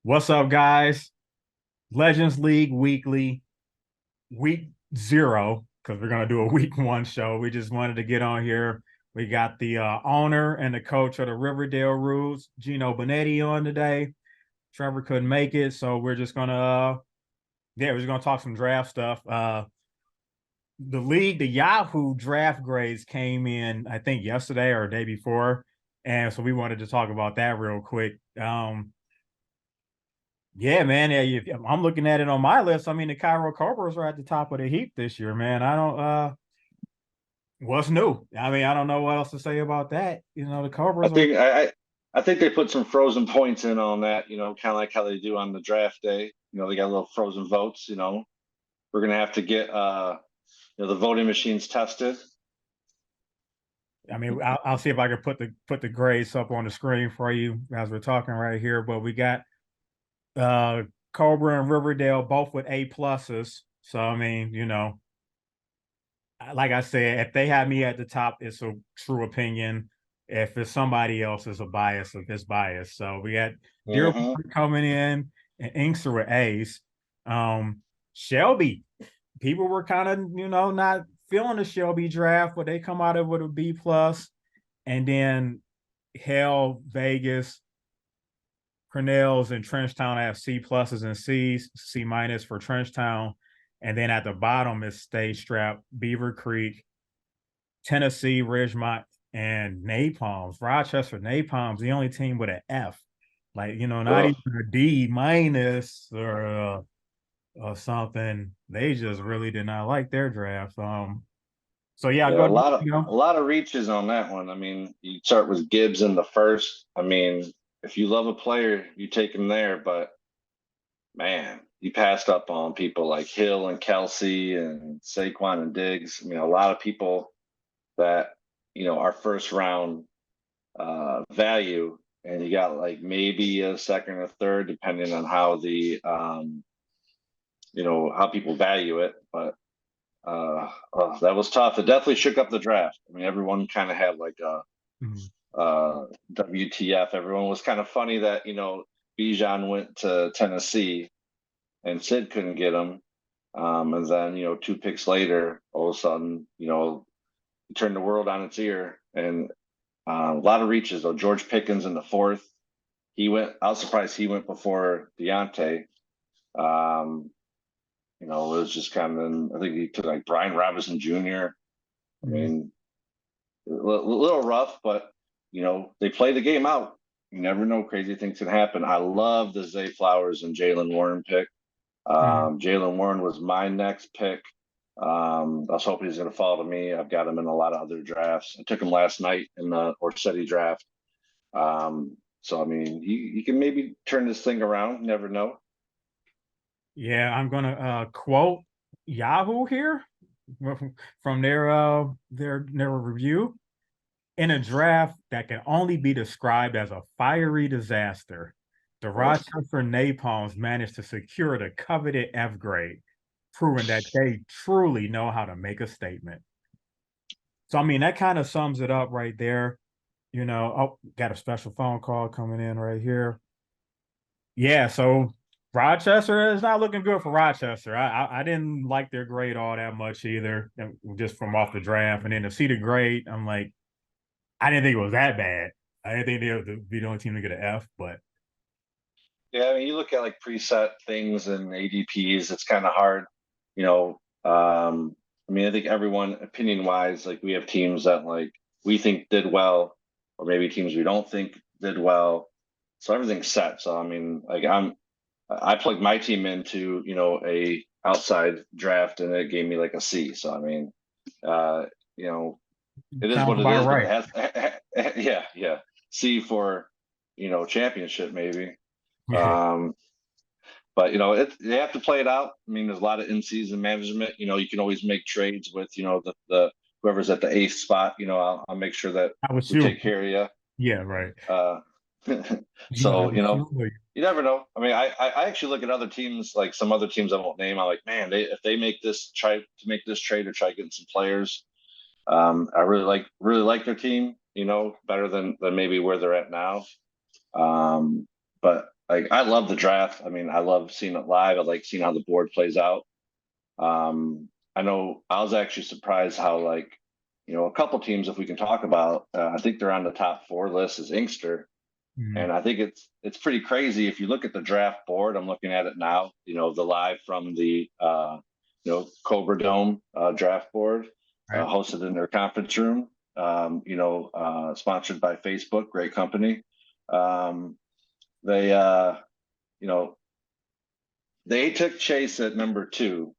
What's up, guys? Legends League Weekly, week zero, because we're going to do a week one show. We just wanted to get on here. We got the owner and the coach of the Riverdale Rules, Gino on today. Trevor couldn't make it, so we're just going to, we're just going to talk some draft stuff. The Yahoo draft grades came in, I think, yesterday or day before. And so we wanted to talk about that real quick. Yeah, man. Yeah, I'm looking at it on my list. I mean, the Cairo Cobras are at the top of the heap this year, man. I don't what's new? I mean, I don't know what else to say about that. The I Cobras are think I, I I think they put some frozen points in on that, kind of like how they do on the draft day. They got little frozen votes, We're gonna have to get the voting machines tested. I mean, I'll see if I can put the grades up on the screen for you as we're talking right here. But we got uh Cobra and Riverdale both with A pluses. So I mean, like I said, if they have me at the top, it's a true opinion. If it's somebody else, it's a bias of his bias. So we got Hmm. Dearborn coming in and Inkster with A's. Shelby, people were kind of, not feeling the Shelby draft, but they come out of it with a B plus. And then Hell, Vegas, Cornell's and Trenchtown have C pluses and C's, C minus for Trenchtown. And then at the bottom is Stage Strap, Beaver Creek, Tennessee, Ridgemont, and Napalms. Rochester Napalms, the only team with an F. Like, not Ugh. even a D minus or something. They just really did not like their draft. So yeah, Yeah, go a ahead, lot of a lot of reaches on that one. I mean, you start with Gibbs in the first. I mean, if you love a player, you take him there, but man, you passed up on people like Hill and Kelsey and Saquon and Diggs. I mean, a lot of people that are first round value, and you got like maybe a second or third, depending on how how people value it. But that was tough. It definitely shook up the draft. I mean, everyone kind of had like a Mhm. WTF. Everyone was kind of funny that Bijan went to Tennessee and Sid couldn't get him. And then, two picks later, all of a sudden, turned the world on its ear. And a lot of reaches, though. George Pickens in the fourth. I was surprised he went before Deontay. Um, it was just kind of, I think he took like Brian Robinson Jr. I Mhm. mean, little rough, but, they play the game out. You never know, crazy things can happen. I love the Zay Flowers and Jalen Warren pick. Mhm. Jalen Warren was my next pick. I was hoping he's going to fall to me. I've got him in a lot of other drafts. I took him last night in the Orsetti draft. So I mean, you can maybe turn this thing around. Never know. Yeah, I'm gonna quote Yahoo here from their review. In a draft that can only be described as a fiery disaster, the Ugh. Rochester Napalms managed to secure the coveted F grade, proving that they truly know how to make a statement. So, I mean, that kind of sums it up right there. Got a special phone call coming in right here. Yeah, so Rochester is not looking good for Rochester. I didn't like their grade all that much either, just from off the draft. And then to see the grade, I'm like, I didn't think it was that bad. I didn't think they would be the only team to get an F, but Yeah, I mean, you look at like preset things and ADPs. It's kind of hard, you know. I mean, I think everyone, opinion wise, like we have teams that like we think did well, or maybe teams we don't think did well. So everything's set. So I mean, like I plugged my team into a outside draft, and it gave me like a C. So I mean, uh, you know, it is sounds what it about is, but it right. has, yeah, yeah, C for championship maybe. Yeah. Um, but they have to play it out. I mean, there's a lot of in-season management. You can always make trades with the whoever's at the eighth spot. I'll make sure that I was we sure. take care of you. Yeah, right. Uh, I so was sure. you never know. I mean, I actually look at other teams, like some other teams I won't name. I'm like, man, if they try to make this trade or try getting some players, I really like their team. Better than maybe where they're at now. Um, but like I love the draft. I mean, I love seeing it live. I like seeing how the board plays out. I know I was actually surprised how like, a couple teams, if we can talk about, I think they're on the top four list is Inkster. Mhm. And I think it's pretty crazy if you look at the draft board. I'm looking at it now. The live from the Cobra Dome draft board, Right. hosted in their conference room. Sponsored by Facebook, great company. Um, they you know they took Chase at number two,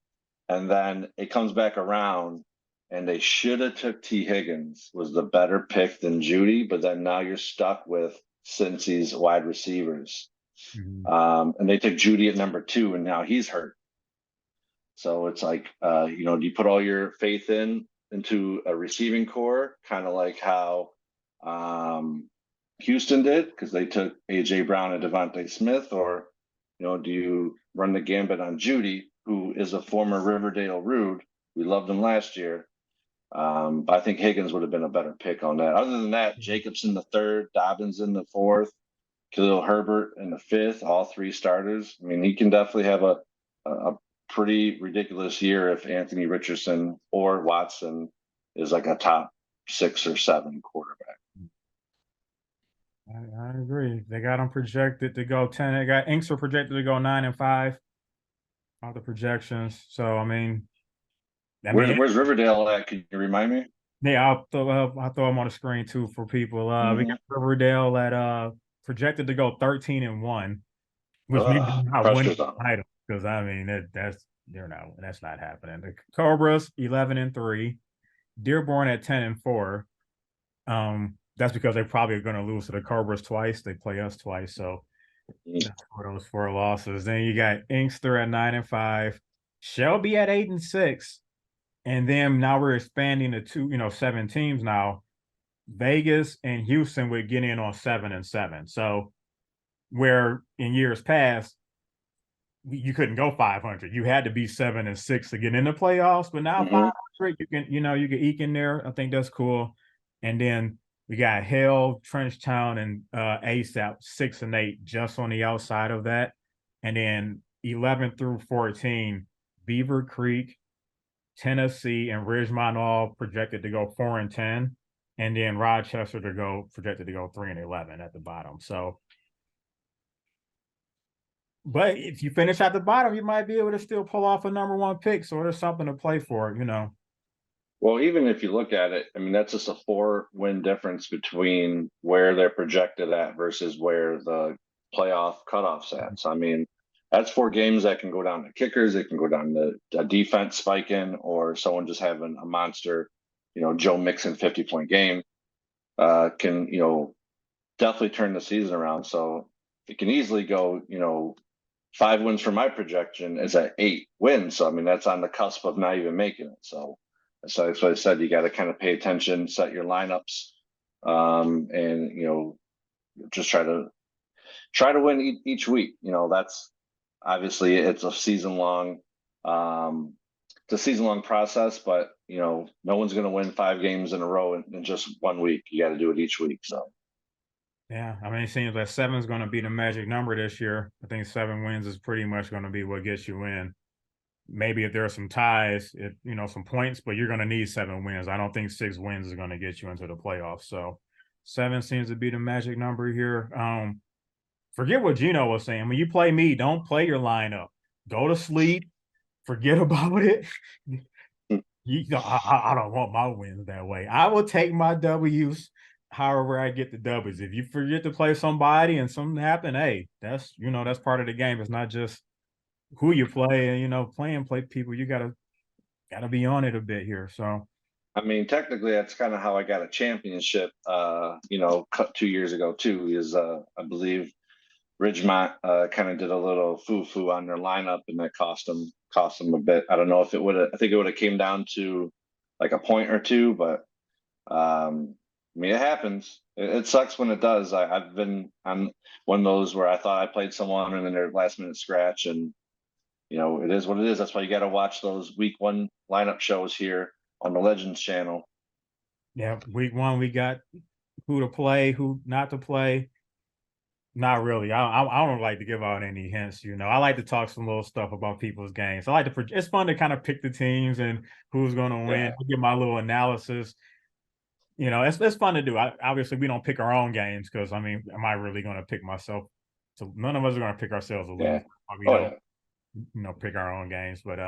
and then it comes back around, and they should have took T. Higgins was the better pick than Judy, but then now you're stuck with Cincy's wide receivers. Mhm. And they took Judy at number two, and now he's hurt. So it's like, do you put all your faith into a receiving core, kind of like how Houston did, because they took AJ Brown and Devontae Smith, or do you run the gambit on Judy, who is a former Riverdale Rude? We loved him last year. But I think Higgins would have been a better pick on that. Other than that, Jacobs in the third, Dobbins in the fourth, Khalil Herbert in the fifth, all three starters. I mean, he can definitely have a pretty ridiculous year if Anthony Richardson or Watson is like a top 6 or 7 quarterback. I agree. They got them projected to go 10. They got Inkster projected to go 9-5 all the projections. So Where's Riverdale at? Can you remind me? yeah, I'll throw them on the screen too for people. We Mm-hmm. got Riverdale at projected to go 13-1, which means Ugh, they're not winning pressure's on the them. title because that's not happening. The Cobras 11-3, Dearborn at 10-4. That's because they're probably going to lose to the Cobras twice. They play us twice, so Mm-hmm. that's for those four losses. Then you got Inkster at 9-5, Shelby at 8-6, and then now we're expanding to 7 teams now. Vegas and Houston would get in on 7-7. So where in years past you couldn't go 500, you had to be 7-6 to get in the playoffs. But now Mm-hmm. 500, you can eke in there. I think that's cool. And then we got Hale, Trenchtown, and ASAP 6-8 just on the outside of that, and then 11 through 14, Beaver Creek, Tennessee, and Ridgemont all projected to go 4-10, and then Rochester projected to go 3-11 at the bottom. So, but if you finish at the bottom, you might be able to still pull off a number one pick. So there's something to play for. Well, even if you look at it, I mean, that's just a 4-win difference between where they're projected at versus where the playoff cutoffs at. So, I mean, that's 4 games that can go down to kickers. It can go down to a defense spiking or someone just having a monster, Joe Mixon 50-point game can, definitely turn the season around. So it can easily go, 5 wins for my projection is at 8 wins. So I mean that's on the cusp of not even making it. So that's what I said. You got to kind of pay attention, set your lineups, and just try to win each week. That's obviously it's a season long. It's a season long process, but no one's going to win 5 games in a row in just one week. You got to do it each week. So. Yeah, it seems like 7 is going to be the magic number this year. I think 7 wins is pretty much going to be what gets you in. Maybe if there are some ties, some points, but you're going to need 7 wins. I don't think 6 wins is going to get you into the playoffs. So 7 seems to be the magic number here. Forget what Gino was saying. When you play me, don't play your lineup. Go to sleep. Forget about it. I don't want my wins that way. I will take my W's however I get the W's. If you forget to play somebody and something happen, hey, that's part of the game. It's not just who you play and play people. You gotta be on it a bit here. So I mean, technically, that's kind of how I got a championship. 2 years ago too. Is I believe Ridgemont kind of did a little foo on their lineup, and that cost them a bit. I don't know if it would have. I think it would have came down to like a point or two, but I mean, it happens. It sucks when it does. I've been on one of those where I thought I played someone and then their last minute scratch, and it is what it is. That's why you got to watch those week one lineup shows here on the Legends channel. yeah, week 1 we got who to play, who not to play. Not really. I don't like to give out any hints. I like to talk some little stuff about people's games. I like to. It's fun to kind of pick the teams and who's going to win. Yeah, I give my little analysis. It's fun to do. Obviously, we don't pick our own games because I mean, am I really going to pick myself? So none of us are going to pick ourselves to lose. yeah. We Oh don't, yeah. pick our own games. But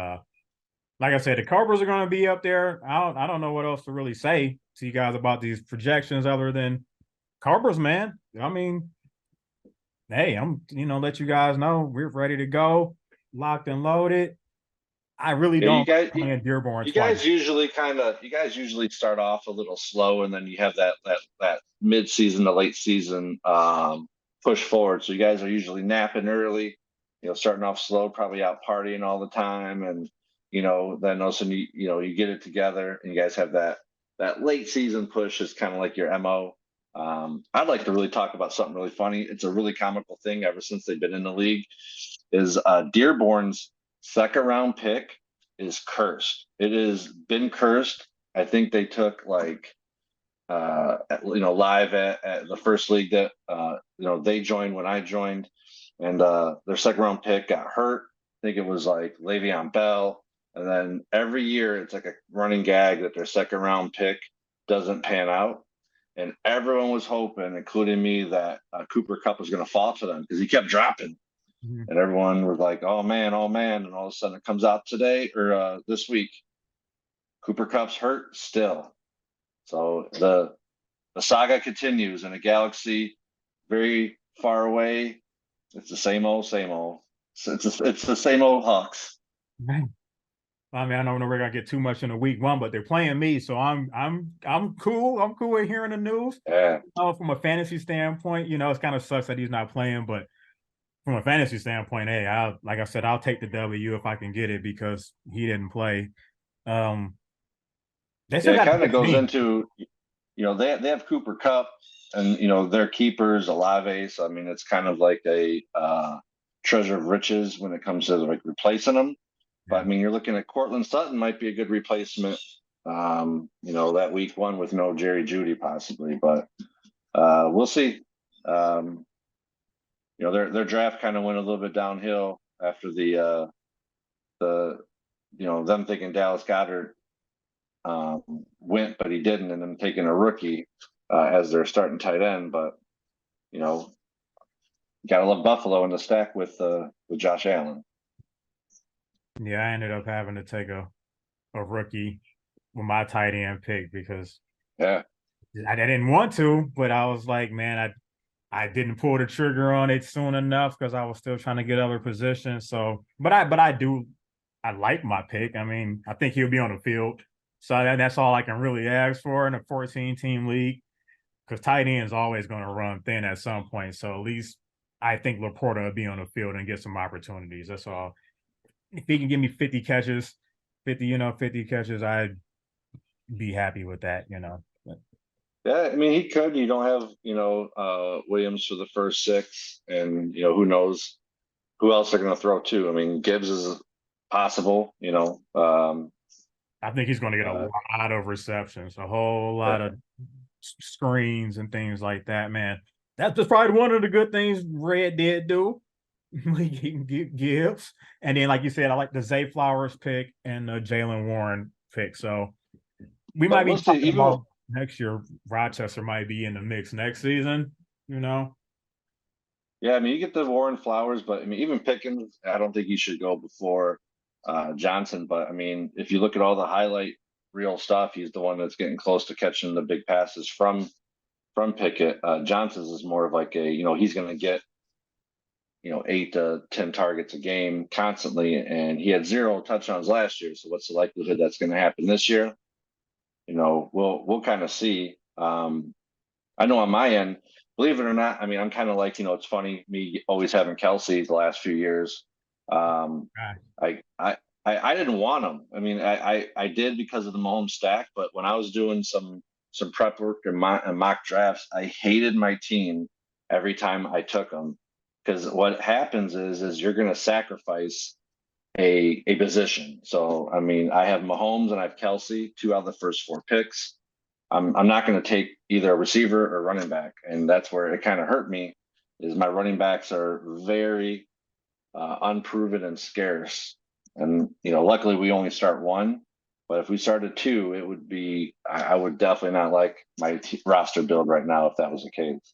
like I said, the Cobras are going to be up there. I don't know what else to really say to you guys about these projections other than Cobras, man. I mean, hey, I'm let you guys know we're ready to go, locked and loaded. I really Yeah, don't like playing Dearborn twice. you guys usually start off a little slow, and then you have that mid season to late season push forward. So you guys are usually napping early, starting off slow, probably out partying all the time, and then all of a sudden you get it together, and you guys have that late season push is kind of like your mo. I'd like to really talk about something really funny. It's a really comical thing ever since they've been in the league. Is Dearborn's second round pick is cursed. It has been cursed. I think they took like live at the first league that they joined when I joined, and their second round pick got hurt. I think it was like Le'Veon Bell, and then every year it's like a running gag that their second round pick doesn't pan out. And everyone was hoping, including me, that Cooper Cup was going to fall to them because he kept dropping. Mhm. And everyone was like, "Oh man, oh man!" And all of a sudden, it comes out today or this week. Cooper Cup's hurt still, so the saga continues in a galaxy very far away. It's the same old, same old. It's the same old Hawks. Right. I mean, I don't know we're gonna get too much in a week one, but they're playing me, so I'm cool. I'm cool with hearing the news. Yeah, From a fantasy standpoint, it kind of sucks that he's not playing, but from a fantasy standpoint, hey, like I said, I'll take the W if I can get it because he didn't play. Um, they still yeah. It got a kind of good goes team. into they have Cooper Cup and their keepers Olave. So I mean, it's kind of like a treasure of riches when it comes to like replacing them. But I Yeah. mean, you're looking at Cortland Sutton might be a good replacement. That week one with no Jerry Judy possibly, but we'll see. Um, their draft kind of went a little bit downhill after the them thinking Dallas Goddard went, but he didn't, and then taking a rookie as their starting tight end. But you know, gotta love Buffalo in the stack with Josh Allen. Yeah, I ended up having to take a rookie with my tight end pick because Yeah, I didn't want to, but I was like, man, I didn't pull the trigger on it soon enough because I was still trying to get other positions. So, I like my pick. I mean, I think he'll be on the field. So that's all I can really ask for in a 14 team league because tight end is always going to run thin at some point. So at least I think Laporta will be on the field and get some opportunities. That's all. If he can give me 50 catches, 50 catches, I'd be happy with that. yeah. I mean, he could. You don't have Williams for the first six, and who knows who else they're going to throw to. I mean, Gibbs is possible. I think he's going to get a Uh, lot of receptions, a whole yeah, lot of screens and things like that, man. That's just probably one of the good things Red did do. Gibbs. And then, like you said, I like the Zay Flowers pick and the Jalen Warren pick. So we might but be we'll see. talking Even about next year. Rochester might be in the mix next season, you know? Yeah, I mean, you get the Warren Flowers, but I mean, even Pickens, I don't think he should go before Johnson. But I mean, if you look at all the highlight real stuff, he's the one that's getting close to catching the big passes from Pickett. Johnson's is more of like he's going to get 8 to 10 targets a game constantly, and he had 0 touchdowns last year. So what's the likelihood that's going to happen this year? We'll kind of see. I know on my end, believe it or not, I mean, I'm kind of like, it's funny, me always having Kelsey the last few years. Um, Right. I, I, I didn't want him. I mean, I did because of the Mahomes stack, but when I was doing some prep work and mock drafts, I hated my team every time I took them because what happens is you're going to sacrifice a position. So, I mean, I have Mahomes and I have Kelsey, 2 out of the first 4 picks. I'm not going to take either a receiver or running back, and that's where it kind of hurt me. is my running backs are very unproven and scarce. And luckily we only start one. But if we started two, it would be I would definitely not like my roster build right now if that was the case.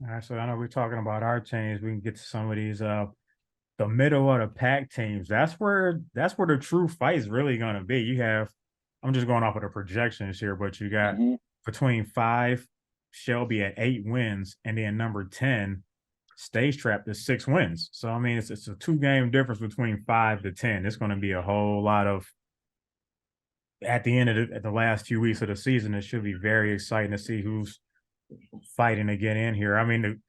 All right, so I know we're talking about our teams. We can get to some of these the middle of the pack teams. That's where the true fight is really gonna be. You have I'm just going off of the projections here, but you got Hmm. between five, Shelby at 8 wins, and then number 10, Stage Trap at 6 wins. So I mean it's a 2 game difference between 5 to 10. It's gonna be a whole lot of at the end of the last few weeks of the season. It should be very exciting to see who's fighting to get in here. I mean,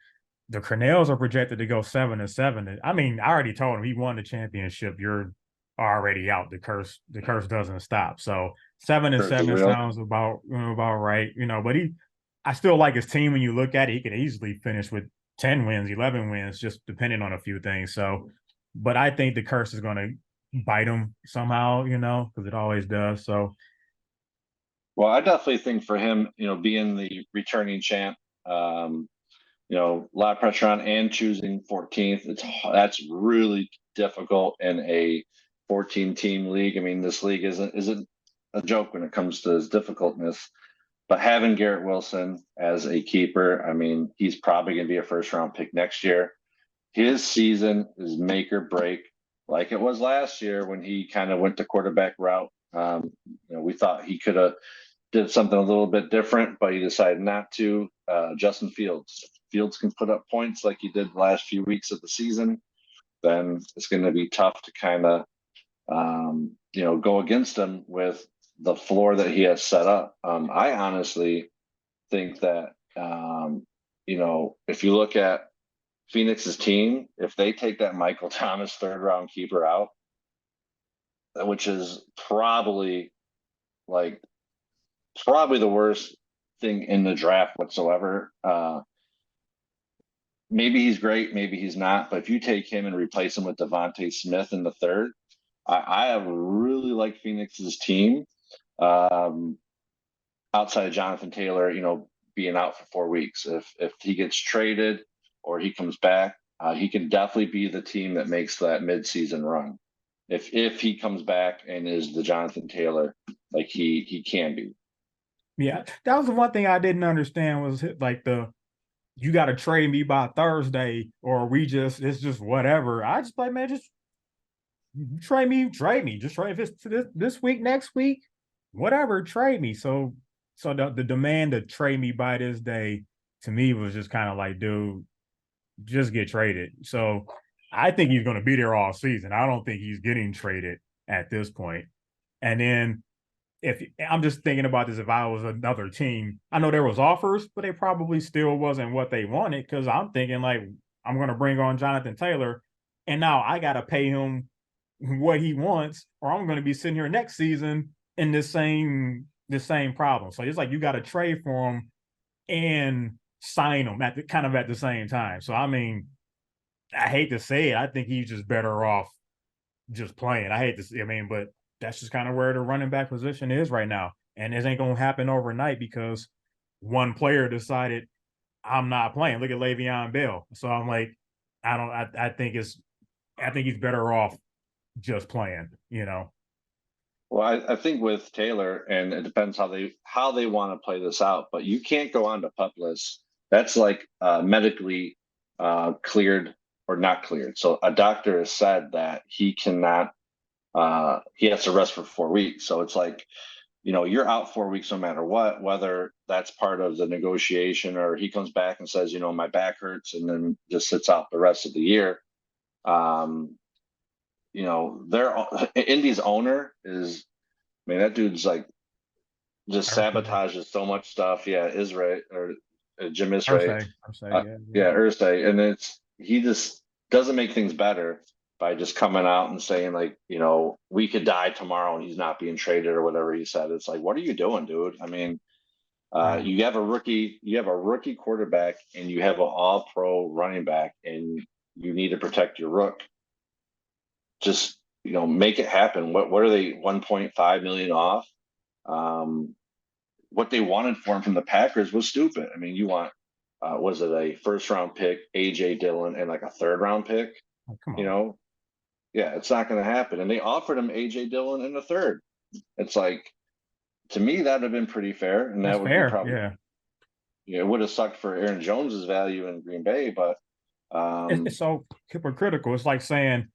the Cornells are projected to go 7-7. I mean, I already told him he won the championship. You're already out. The curse doesn't stop. So seven and Curse is seven real. sounds about right, But I still like his team. When you look at it, he could easily finish with 10 wins, 11 wins, just depending on a few things. So, but I think the curse is going to bite him somehow, because it always does. So, Well, I definitely think for him, being the returning champ, a lot of pressure on and choosing 14th. That's really difficult in a 14 team league. I mean, this league isn't a joke when it comes to its difficultness. But having Garrett Wilson as a keeper, I mean, he's probably going to be a first round pick next year. His season is make or break, like it was last year when he kind of went the quarterback route. We thought he could have did something a little bit different, but he decided not to. Justin Fields. Fields can put up points like he did the last few weeks of the season, then it's going to be tough to kind of go against him with the floor that he has set up. I honestly think that if you look at Phoenix's team, if they take that Michael Thomas third round keeper out, which is like probably the worst thing in the draft whatsoever. Maybe he's great, maybe he's not. But if you take him and replace him with Devontae Smith in the third, I have really liked Phoenix's team. Um, Outside of Jonathan Taylor, being out for 4 weeks. If he gets traded or he comes back, he can definitely be the team that makes that midseason run. If he comes back and is the Jonathan Taylor like he can be. yeah, that was the one thing I didn't understand was like you got to trade me by Thursday, or it's just whatever. I just like, man, just trade me, just trade if it's this week, next week, whatever, trade me. So the demand to trade me by this day to me was just kind of like, dude, just get traded. So I think he's going to be there all season. I don't think he's getting traded at this point. And then if I'm just thinking about this, if I was another team, I know there was offers, but they probably still wasn't what they wanted. Because I'm thinking like I'm going to bring on Jonathan Taylor, and now I got to pay him what he wants, or I'm going to be sitting here next season in this same problem. So it's like you got to trade for him and sign him at the same time. So I mean, I hate to say it, I think he's just better off just playing. I hate to see, I mean, but that's just kind of where the running back position is right now. And this ain't gonna happen overnight because one player decided I'm not playing. Look at Le'Veon Bell. So I'm like, I don't. I think he's better off just playing. Well, I think with Taylor, and it depends how they want to play this out, but you can't go on to pup list. That's like medically cleared or not cleared. So a doctor has said that he cannot. He has to rest for 4 weeks. So it's like you're out 4 weeks no matter what, whether that's part of the negotiation or he comes back and says, my back hurts, and then just sits out the rest of the year. Um, their Indy's owner is, I mean, that dude's like just Irsay, sabotages so much stuff. Yeah, Israel or Jim Israel. Irsay, yeah, Yeah, yeah. Ursay, and he just doesn't make things better by just coming out and saying like, we could die tomorrow and he's not being traded or whatever he said. It's like, what are you doing, dude? I mean, Yeah. you have a rookie quarterback and you have an all-pro running back, and you need to protect your rook. Just make it happen. What are they 1.5 million off? Um, what they wanted for him from the Packers was stupid. I mean, you want was it a first round pick, AJ Dillon, and like a third round pick? Oh, come You on. know, yeah, it's not going to happen. And they offered him AJ Dillon in the third. It's like, to me, that would have been pretty fair, and That's that would be fair. probably, Yeah. you know, it would have sucked for Aaron Jones's value in Green Bay, but It's so hypocritical. It's like saying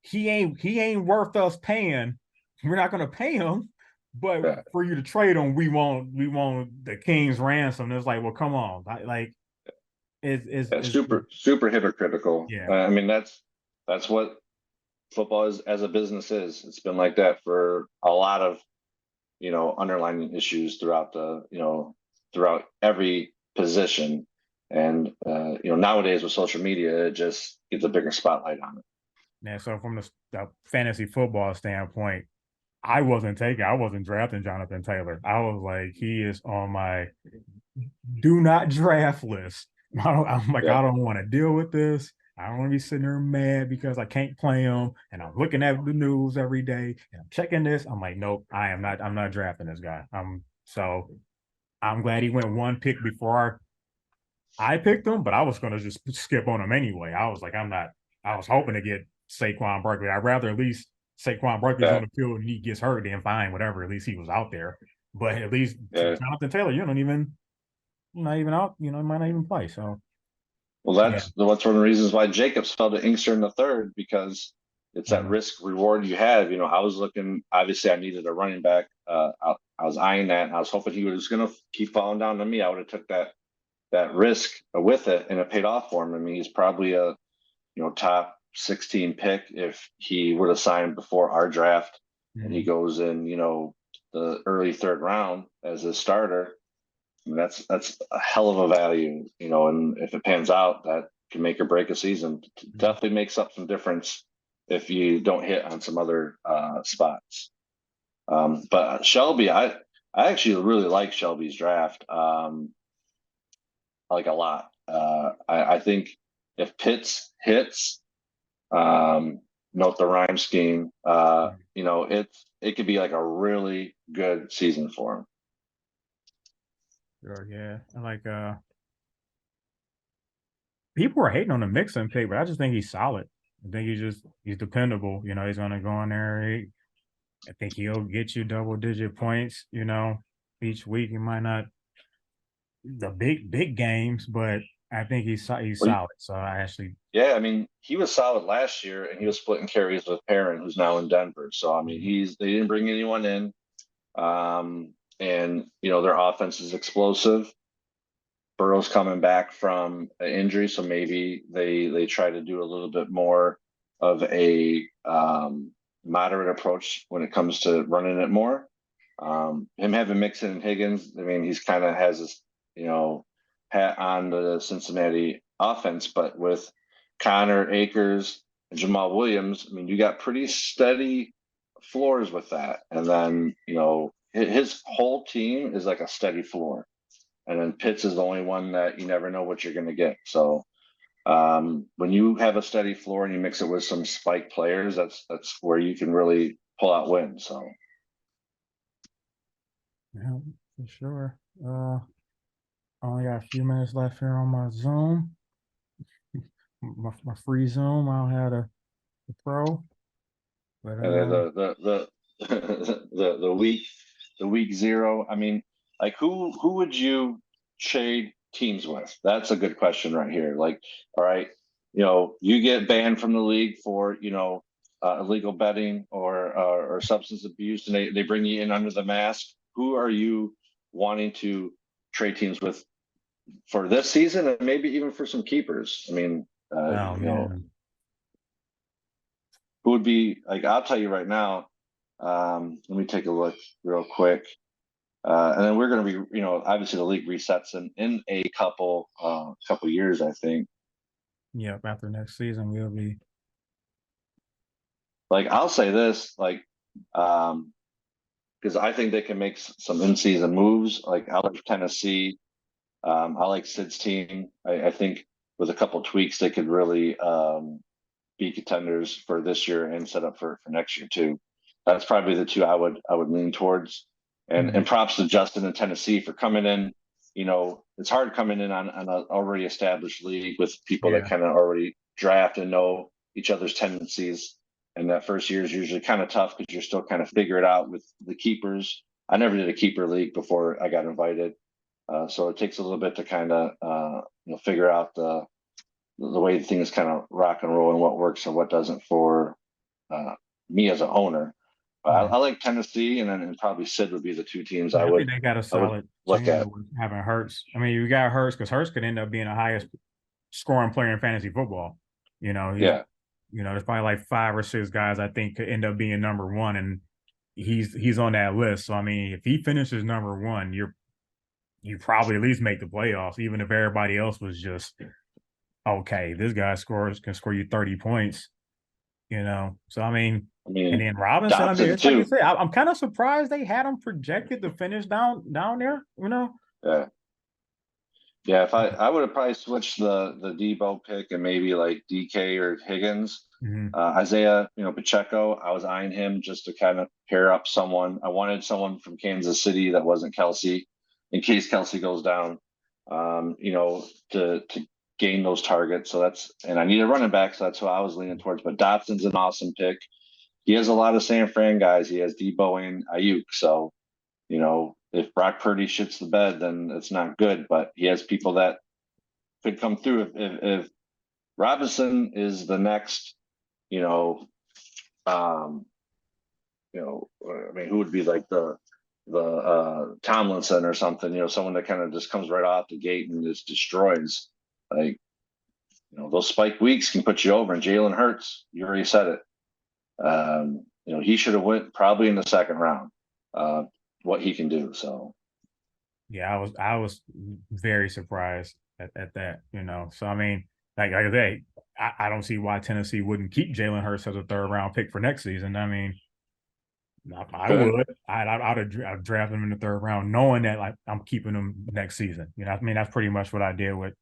he ain't worth us paying. We're not gonna pay him, but yeah, for you to trade him, we want the king's ransom. It's like, well, come on. Like yeah, is super hypocritical. yeah. I mean, that's what football is as a business is. It's been like that for a lot of, you know, underlying issues throughout the, you know, throughout every position. And you know, nowadays with social media, it just gets a bigger spotlight on it. Yeah. So from the fantasy football standpoint, I wasn't drafting Jonathan Taylor. I was like, he is on my do not draft list. I'm like, Yeah, I don't want to deal with this. I don't want to be sitting there mad because I can't play him. And I'm looking at the news every day and I'm checking this. I'm like, nope, I am not. I'm not drafting this guy. So I'm glad he went one pick before I picked him, but I was going to just skip on him anyway. I was like, I'm not. I was hoping to get Saquon Barkley. I'd rather at least Saquon Barkley's on yeah, the field and he gets hurt, then fine, whatever. At least he was out there. But at least yeah. Jonathan Taylor, you don't even not even out. Might not even play. So Well, yeah, that's one of the reasons why Jacobs fell to Inkster in the third, because it's that mm, risk reward you have. You know, I was looking. Obviously, I needed a running back. I was eyeing that, and I was hoping he was going to keep falling down to me. I would have took that risk with it, and it paid off for him. I mean, he's probably a, you know, top 16 pick if he would have signed before our draft, and he mm, goes in, you know, the early third round as a starter. I mean, that's a hell of a value, you know, and if it pans out, that can make or break a season. mm, Definitely makes up some difference if you don't hit on some other spots. But Shelby, I actually really like Shelby's draft. I like a lot. I think if Pitts hits, note the rhyme scheme. mm. You know, it could be like a really good season for him. Sure, yeah. And like people are hating on the Mixon pick, but I just think he's solid. I think he's dependable. He's gonna go in there. I think he'll get you double digit points. Each week. He might not the big games, but I think he's Well, solid. So I actually, yeah, I mean, he was solid last year, and he was splitting carries with Perrin, who's now in Denver. So I mean, mhm, they didn't bring anyone in, and you know their offense is explosive. Burrow's coming back from an injury, so maybe they try to do a little bit more of a moderate approach when it comes to running it more. Him having Mixon and Higgins, I mean, he's kind of has this, you know, hat on the Cincinnati offense, but with Connor Akers and Jamal Williams, I mean, you got pretty steady floors with that, and then you know his whole team is like a steady floor, and then Pitts is the only one that you never know what you're going to get. So when you have a steady floor and you mix it with some spike players, that's where you can really pull out wins. So yeah, for sure. Only got a few minutes left here on my Zoom, my free Zoom. I don't have the pro, but and then the the week zero. I mean, like who would you trade teams with? That's a good question right here. Like, all right, you know, you get banned from the league for, you know, illegal betting or substance abuse, and they bring you in under the mask. Who are you wanting to trade teams with for this season, and maybe even for some keepers? I mean, oh you know, man, who would be like? I'll tell you right now. Let me take a look real quick. And then we're going to be, you know, obviously the league resets in a couple years, I think. yep. After next season, we'll be. Like I'll say this, like, because I think they can make some in-season moves. Like I like Tennessee. I like Sid's team. I think with a couple tweaks, they could really be contenders for this year and set up for next year too. That's probably the two I would lean towards. And Mhm. props to Justin in Tennessee for coming in. it's hard coming in on an already established league with people that Yeah. kind of already draft and know each other's tendencies. And that first year is usually kind of tough because you're still kind of figure it out with the keepers. I never did a keeper league before I got invited, so it takes a little bit to kind of figure out the way things kind of rock and roll and what works and what doesn't for uh, me as an owner. Yeah. I like Tennessee, and then probably Sid would be the two teams Yeah, I think they got a I would solid look team at. with having Hurts. I mean, you got Hurts because Hurts could end up being the highest scoring player in fantasy football. He's Yeah, there's probably like 5 or 6 guys I think could end up being number one, and he's on that list. So I mean, if he finishes number one, you probably at least make the playoffs, even if everybody else was just okay. This guy can score you 30 points. So I mean, I and mean then Robinson. I mean, Dotson it's like you too. said. I'm kind of surprised they had him projected to finish down there. Yeah. Yeah, if I would have probably switched the Debo pick and maybe like DK or Higgins, Mhm. Isaiah, Pacheco. I was eyeing him just to kind of pair up someone. I wanted someone from Kansas City that wasn't Kelsey, in case Kelsey goes down. To gain those targets. And I need a running back, so that's who I was leaning towards. But Dotson's an awesome pick. He has a lot of San Fran guys. He has Debo and Ayuk, so if Brock Purdy shits the bed, then it's not good. But he has people that could come through. If Robinson is the next, you know, um, I mean, who would be like the Tomlinson or something? Someone that kind of just comes right off the gate and just destroys. Like those spike weeks can put you over. And Jalen Hurts, you already said it. He should have went probably in the second round. What he can do. So Yeah, I was very surprised at that. So I mean, like I say, I don't see why Tennessee wouldn't keep Jalen Hurts as a third round pick for next season. I mean, I okay. would. I'd draft him in the third round, knowing that like I'm keeping him next season. I mean that's pretty much what I did with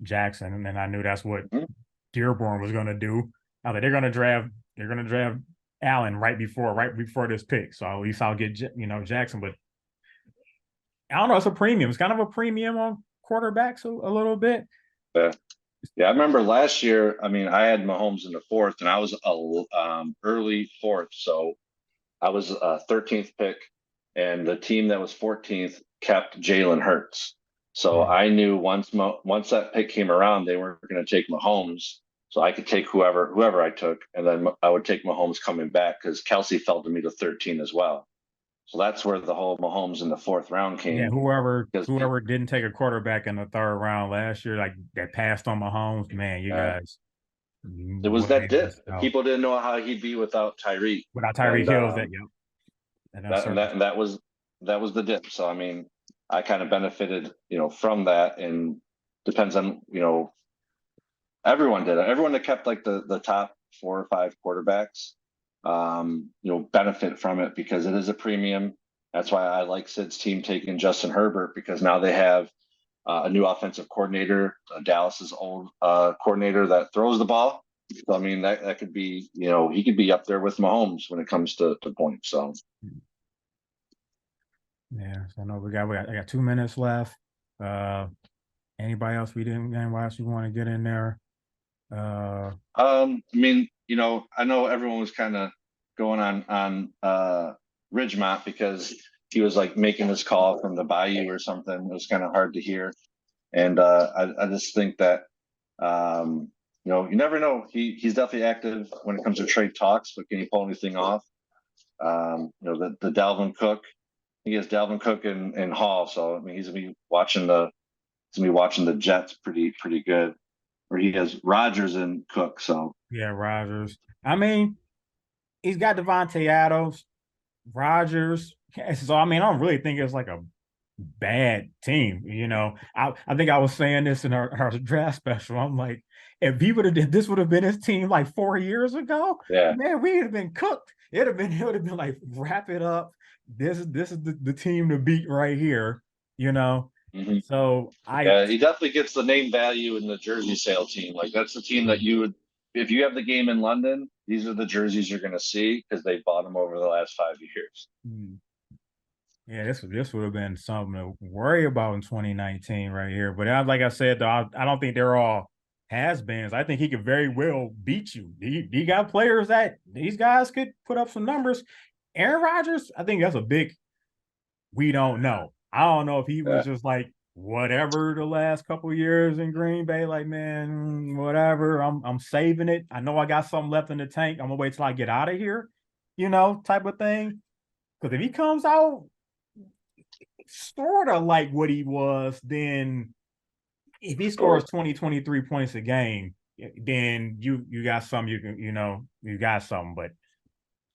Jackson, and then I knew that's what Mhm. Dearborn was going to do. I was like, they're going to draft Allen right before this pick, so at least I'll get Jackson. But I don't know, it's a premium. It's kind of a premium on quarterbacks a little bit. Yeah. Yeah, I remember last year. I mean, I had Mahomes in the fourth, and I was a early fourth, so I was a 13th pick, and the team that was 14th kept Jalen Hurts. So Mm. I knew once that pick came around, they weren't going to take Mahomes, so I could take whoever I took, and then I would take Mahomes coming back because Kelsey fell to me to 13 as well. So that's where the whole Mahomes in the fourth round Yeah, came whoever because whoever didn't take a quarterback in the third round last year, like that passed on Mahomes, man, you uh, guys it was way that dip. missed out. People didn't know how he'd be without Tyreek, Without Tyreek and Hill's that, yep, that that and that uncertainty. and that was the dip. So I mean, I kind of benefited, from that, and depends on everyone did it. Everyone that kept like the top 4 or 5 quarterbacks, benefit from it because it is a premium. That's why I like Sid's team taking Justin Herbert because now they have a new offensive coordinator, Dallas's old coordinator that throws the ball. So I mean that could be he could be up there with Mahomes when it comes to points. So Yeah, so I know I got 2 minutes left. Uh, anybody else you want to get in there? I mean I know everyone was kind of going on Ridgemont because he was like making this call from the Bayou or something. It was kind of hard to hear, and I just think that you never know. He's definitely active when it comes to trade talks, but can he pull anything off? The Dalvin Cook. He has Dalvin Cook and Hall, so I mean he's gonna be watching the Jets pretty good. Or he has Rodgers and Cook, so Yeah, Rodgers. I mean, he's got Devontae Adams, Rodgers. So I mean, I don't really think it's like a bad team. I think I was saying this in our draft special. I'm like, if he would have did this would have been his team like 4 years ago, yeah. man, we'd have been cooked. It would have been like wrap it up. This is the team to beat right here, you know. hmm So I Yeah, he definitely gets the name value in the jersey sale team. Like that's the team that you would, if you have the game in London, these are the jerseys you're going to see because they bought them over the last 5 years. mm, Yeah, this would have been something to worry about in 2019 right here. But like I said, though, I don't think they're all has-beens. I think he could very well beat you. He got players that these guys could put up some numbers. Aaron Rodgers, I think that's a big we don't know. I don't know if he was Yeah. just like whatever the last couple years in Green Bay, like man, whatever. I'm saving it. I know I got something left in the tank. I'm gonna wait till I get out of here, type of thing. Because if he comes out sort of like what he was, then if he scores Well, 20, 23 points a game, then you got some you got something. But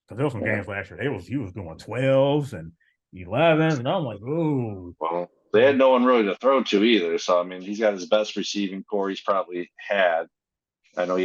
because there was some yeah. games last year, he was doing 12s and 11s, and I'm like, ooh. Well, they had no one really to throw to either. So I mean, he's got his best receiving core he's probably had. I know he